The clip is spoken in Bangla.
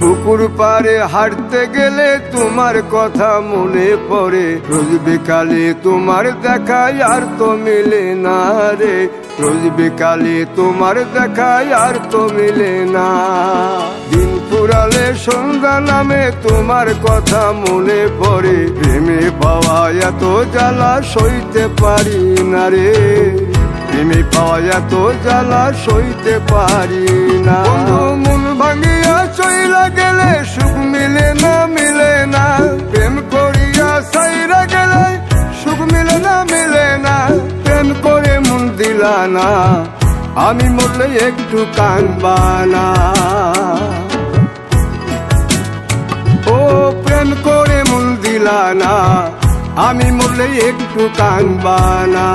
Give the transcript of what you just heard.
পুকুর পাড়ে হাঁটতে গেলে তোমার কথা মনে পড়ে, রোজ বিকালে তোমার দেখা আর তো মিলে না রে, রোজ বিকালে তোমার দেখা আর তো মিলে না। দিন ফুরালে সন্ধ্যা নামে তোমার কথা মনে পড়ে, প্রেমে পাওয়া এত জ্বালা সইতে পারি না রে, প্রেমে পাওয়া এত জ্বালা সইতে পারি না। মন ভাঙিয়া চইলা গেলে সুখ মিলে না, মিলে না, প্রেম করিয়া সাইরা গেলে সুখ মিলে না, মিলে না, প্রেম করে মন দিলা না, আমি মরলে একটু কাঁদবা না। ও প্রেম করে মন দিলা না, আমি মরলে একটু কাঁদবা না।